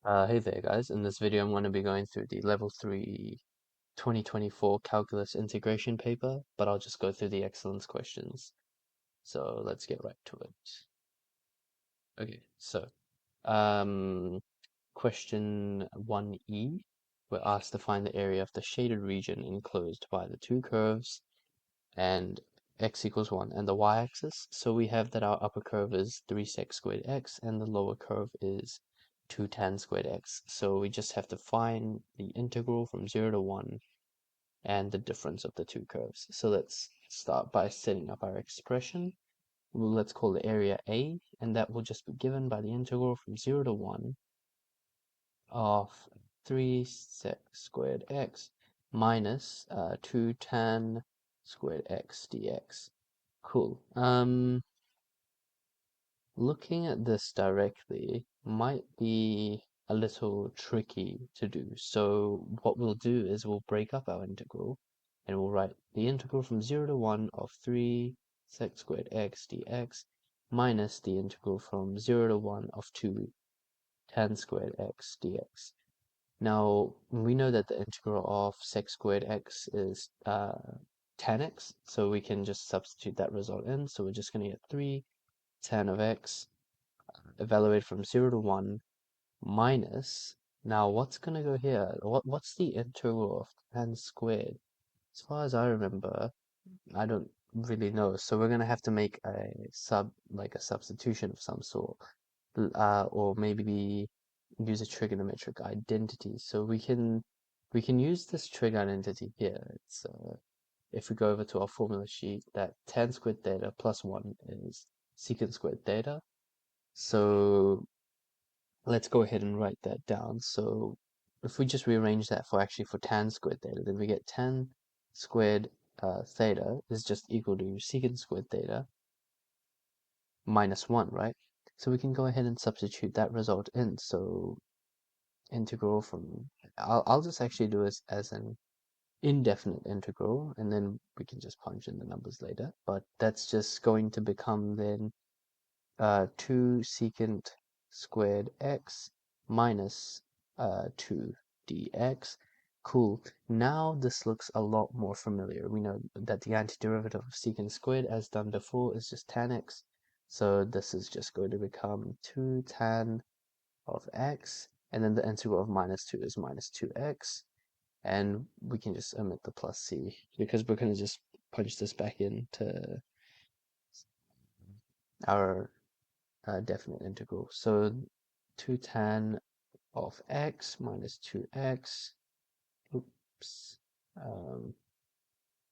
Hey there guys, in this video I'm going to be going through the Level 3 2024 Calculus Integration paper, but I'll just go through the excellence questions. So let's get right to it. Okay, so um, question 1E, we're asked to find the area of the shaded region enclosed by the two curves and x equals 1 and the y-axis. So we have that our upper curve is 3 sec squared x and the lower curve is 2 tan squared x. So we just have to find the integral from 0 to 1 and the difference of the two curves. So let's start by setting up our expression. Let's call the area A, and that will just be given by the integral from 0 to 1 of 3 sec squared x minus 2 tan squared x dx. Cool. Looking at this directly might be a little tricky to do. So what we'll do is we'll break up our integral and we'll write the integral from 0 to 1 of 3 sec squared x dx minus the integral from 0 to 1 of 2 tan squared x dx. Now, we know that the integral of sec squared x is tan x, so we can just substitute that result in. So we're just going to get 3 tan of x evaluated from 0 to 1 minus, now what's going to go here? What's the integral of tan squared? As far as I remember, I don't really know. So we're going to have to make a substitution of some sort. Or maybe use a trigonometric identity. So we can use this trig identity here. It's if we go over to our formula sheet, that tan squared theta plus 1 is secant squared theta. So let's go ahead and write that down. So if we just rearrange that for tan squared theta, then we get tan squared theta is just equal to secant squared theta minus 1, right? So we can go ahead and substitute that result in. So integral from, I'll just actually do this as an indefinite integral, and then we can just punch in the numbers later. But that's just going to become then 2 secant squared x minus 2 dx. Cool. Now this looks a lot more familiar. We know that the antiderivative of secant squared, as done before, is just tan x. So this is just going to become 2 tan of x, and then the integral of minus 2 is minus 2x. And we can just omit the plus c, because we're going to just punch this back into our definite integral. So 2 tan of x minus 2x, oops,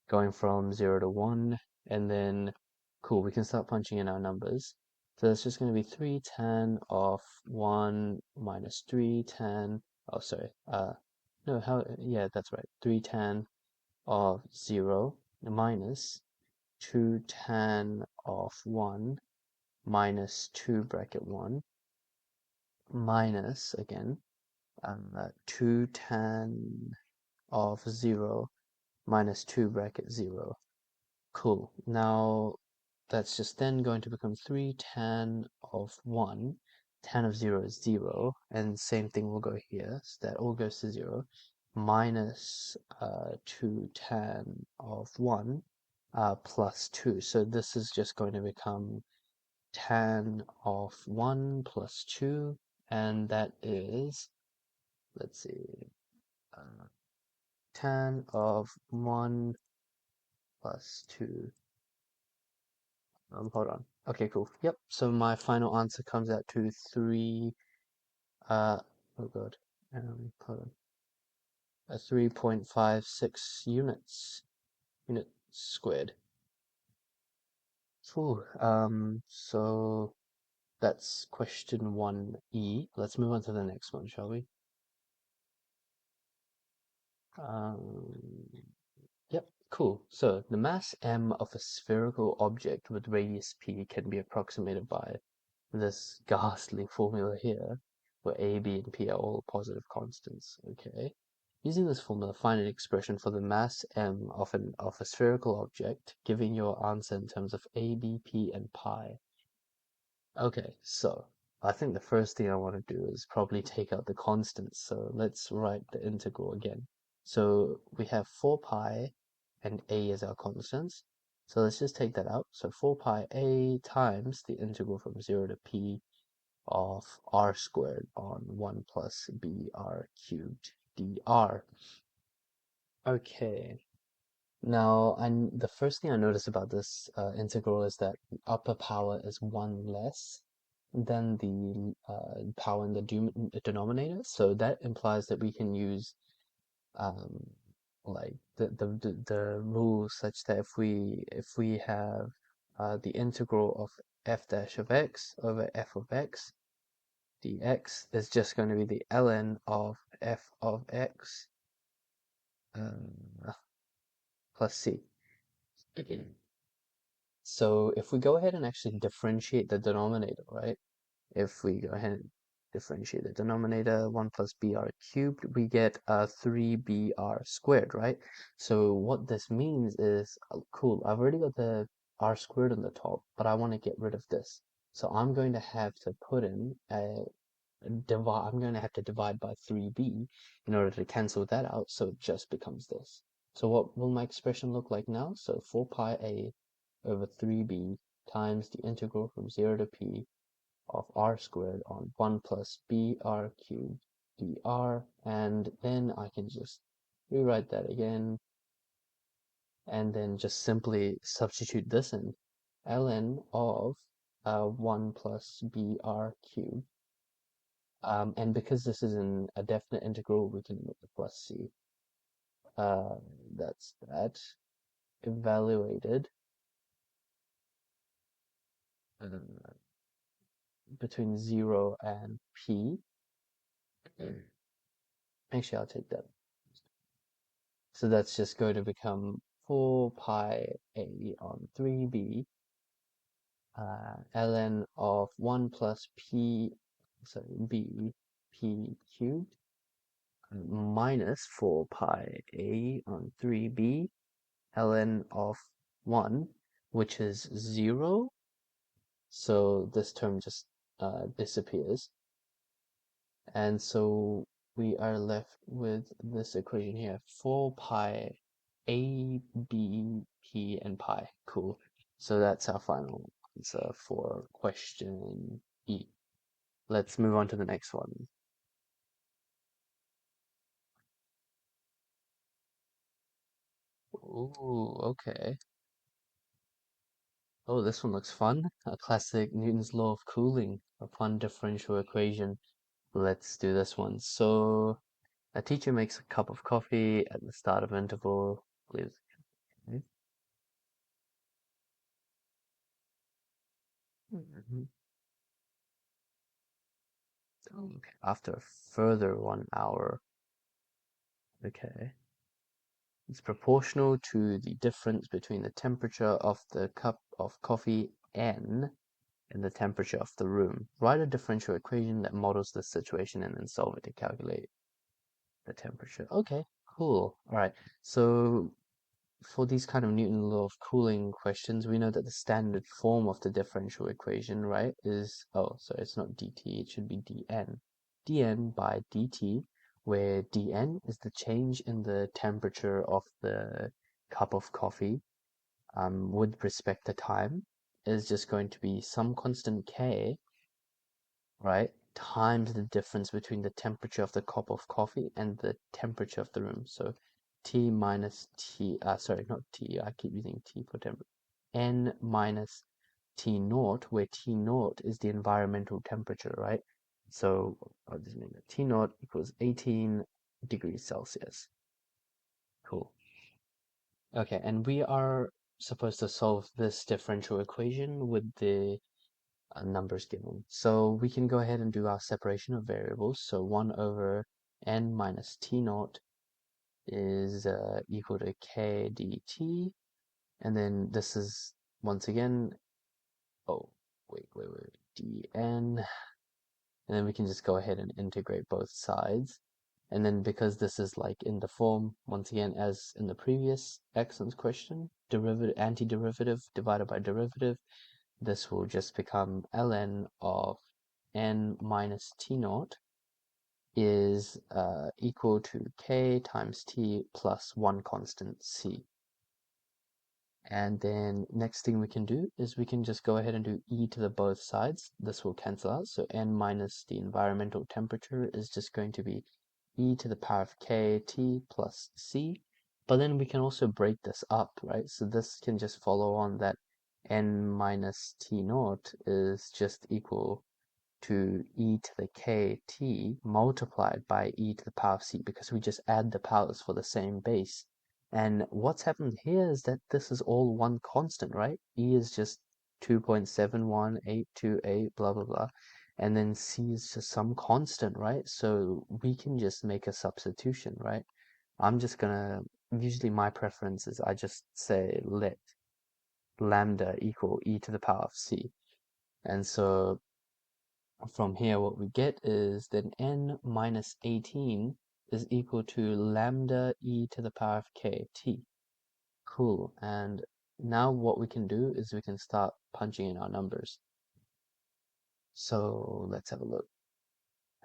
going from 0 to 1, and then, cool, we can start punching in our numbers. So that's just going to be 3 tan of 1 minus 3 tan, oh sorry, no, yeah, that's right, 3 tan of 0 minus 2 tan of 1 minus 2 bracket 1 minus, again, 2 tan of 0 minus 2 bracket 0. Cool. Now that's just then going to become 3 tan of 1. Tan of 0 is 0, and same thing will go here, so that all goes to 0, minus 2 tan of 1 plus 2. So this is just going to become tan of 1 plus 2, and that is, let's see, tan of 1 plus 2. Hold on. Okay, cool. Yep. So my final answer comes out to 3, oh god. Hold on. 3.56 units squared. Cool. So that's question 1E. Let's move on to the next one, shall we? Yep, cool. So the mass m of a spherical object with radius p can be approximated by this ghastly formula here, where a, b, and p are all positive constants. Okay. Using this formula, find an expression for the mass m of a spherical object, giving your answer in terms of a, b, p, and pi. Okay, so I think the first thing I want to do is probably take out the constants. So let's write the integral again. So we have 4 pi and a is our constants. So let's just take that out. So 4 pi a times the integral from 0 to p of r squared on 1 plus br cubed dr. Okay. Now, the first thing I notice about this integral is that the upper power is 1 less than the power in the denominator. So that implies that we can use um, like the rule such that if we have the integral of f dash of x over f of x dx is just going to be the ln of f of x uh, plus c. So if we go ahead and actually differentiate the denominator, right? If we go ahead and differentiate the denominator, 1 plus br cubed, we get 3br squared, right? So what this means is, cool, I've already got the r squared on the top, but I want to get rid of this. So I'm going to have to put in I'm going to have to divide by 3b in order to cancel that out, so it just becomes this. So what will my expression look like now? So 4 pi a over 3b times the integral from 0 to p of r squared on 1 plus br cubed dr, and then I can just rewrite that again, and then just simply substitute this in. Ln of 1 plus br cubed. And because this is a definite integral, we can make the plus c. Uh, that's that. Evaluated uh, between 0 and p. Actually, I'll take that. So that's just going to become 4 pi a on 3b ln of 1 plus b p cubed minus 4 pi a on 3b ln of 1, which is 0. So this term just disappears. And so we are left with this equation here, 4 pi a, b, p, and pi. Cool. So that's our final answer for question E. Let's move on to the next one. Ooh, okay. Oh, this one looks fun. A classic Newton's law of cooling, a fun differential equation. Let's do this one. So a teacher makes a cup of coffee at the start of interval, leaves. Okay. Mhm. Okay. After a further 1 hour. Okay. It's proportional to the difference between the temperature of the cup of coffee N and the temperature of the room. Write a differential equation that models this situation and then solve it to calculate the temperature. Okay, cool. All right. So for these kind of Newton law of cooling questions, we know that the standard form of the differential equation, right, is, oh, sorry, it's not dt, it should be dn. dn by dt, where dn is the change in the temperature of the cup of coffee with respect to time, is just going to be some constant k, right, times the difference between the temperature of the cup of coffee and the temperature of the room. So T minus T, sorry, not T, I keep using T for temperature. N minus T naught, where T naught is the environmental temperature, right? So I'll just make that T naught equals 18 degrees Celsius. Cool. Okay, and we are supposed to solve this differential equation with the numbers given. So we can go ahead and do our separation of variables. So 1 over n minus t naught is equal to k dt. And then this is, once again, oh, wait, dn. And then we can just go ahead and integrate both sides. And then because this is like in the form, once again, as in the previous excellence question, derivative, antiderivative divided by derivative, this will just become ln of n minus t naught is equal to k times t plus one constant c. And then next thing we can do is we can just go ahead and do e to the both sides. This will cancel out. So n minus the environmental temperature is just going to be e to the power of k t plus c. But then we can also break this up, right? So this can just follow on that n minus t naught is just equal to e to the kt multiplied by e to the power of c, because we just add the powers for the same base. And what's happened here is that this is all one constant, right? E is just 2.71828, blah, blah, blah. And then C is just some constant, right? So we can just make a substitution, right? I'm just gonna, usually my preference is I just say let lambda equal e to the power of C. And so from here, what we get is that n minus 18 is equal to lambda e to the power of kt. Cool. And now what we can do is we can start punching in our numbers. So let's have a look.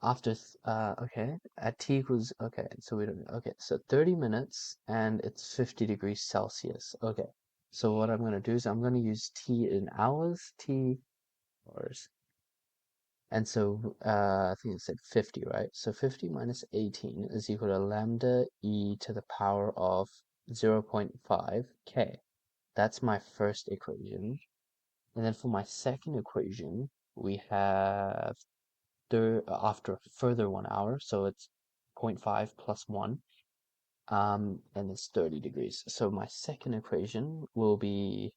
After, okay, at t equals, okay, so we don't, okay, so 30 minutes and it's 50 degrees Celsius. Okay, so what I'm going to do is I'm going to use t in hours, t hours. And so I think it said 50, right? So 50 minus 18 is equal to lambda e to the power of 0.5 k. That's my first equation. And then for my second equation, we have after further 1 hour, so it's 0.5 plus 1, and it's 30 degrees. So my second equation will be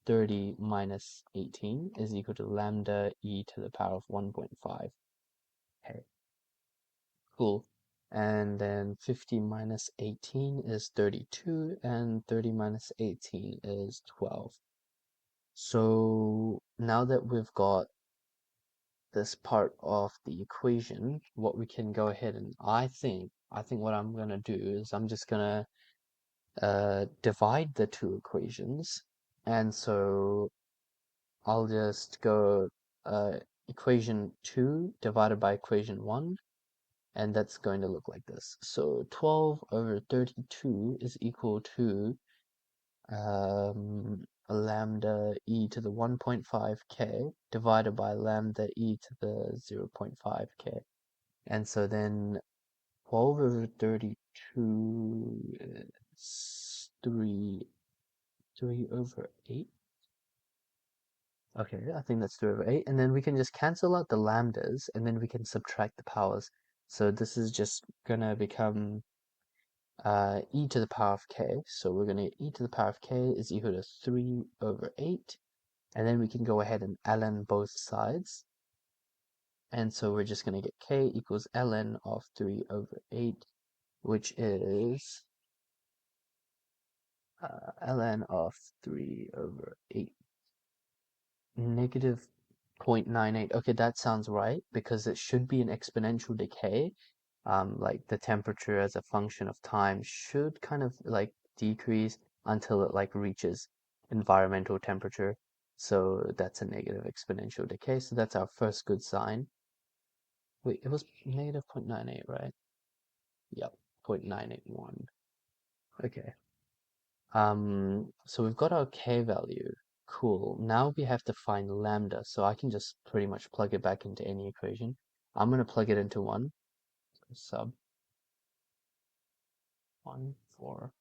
30 minus 18 is equal to lambda e to the power of 1.5. Okay, cool. And then 50 minus 18 is 32, and 30 minus 18 is 12. So now that we've got this part of the equation, what we can go ahead and I think what I'm gonna do is I'm just gonna divide the two equations, and so I'll just go equation 2 divided by equation 1, and that's going to look like this. So 12 over 32 is equal to lambda e to the 1.5k divided by lambda e to the 0.5k. And so then 12 over 32 is 3 over 8. Okay, I think that's 3 over 8. And then we can just cancel out the lambdas, and then we can subtract the powers. So this is just gonna become e to the power of k. So we're going to e to the power of k is equal to 3 over 8. And then we can go ahead and ln both sides. And so we're just going to get k equals ln of 3 over 8, which is ln of 3 over 8 negative 0.98. Okay, that sounds right, because it should be an exponential decay. Like the temperature as a function of time should kind of like decrease until it like reaches environmental temperature. So that's a negative exponential decay. So that's our first good sign. Wait, it was negative 0.98, right? Yep, 0.981. Okay. So we've got our k value. Cool. Now we have to find lambda. So I can just pretty much plug it back into any equation. I'm going to plug it into 1. Sub 1 for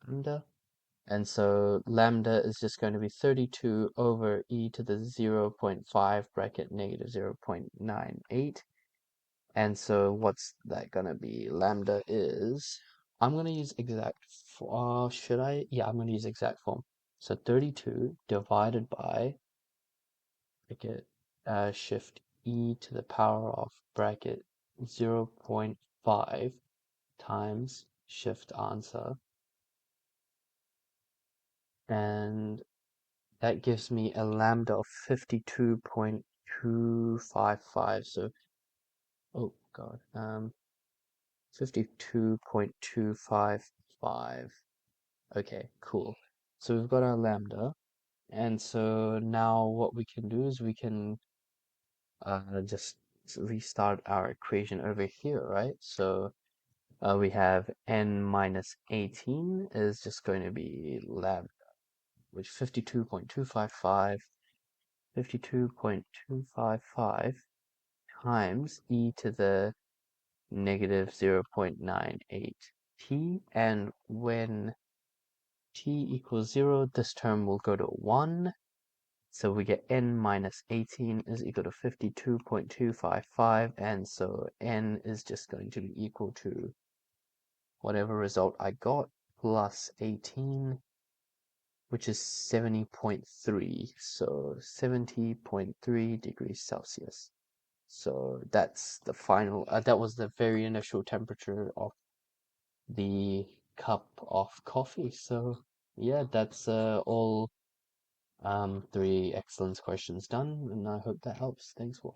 lambda. And so lambda is just going to be 32 over e to the 0.5 bracket negative 0.98. And so what's that going to be? Lambda is, I'm going to use exact, should I? Yeah, I'm going to use exact form. So 32 divided by bracket shift e to the power of bracket 0.5 times shift answer. And that gives me a lambda of 52.255. So, oh God, 52.255. Okay, cool. So we've got our lambda. And so now what we can do is we can just restart our equation over here, right? So we have n minus 18 is just going to be lambda, which 52.255 times e to the negative 0.98 t, and when t equals 0, this term will go to 1. So we get n minus 18 is equal to 52.255, and so n is just going to be equal to whatever result I got plus 18, which is 70.3. So 70.3 degrees Celsius. So that's the final, that was the very initial temperature of the cup of coffee. So yeah, that's all 3 excellence questions done, and I hope that helps. Thanks for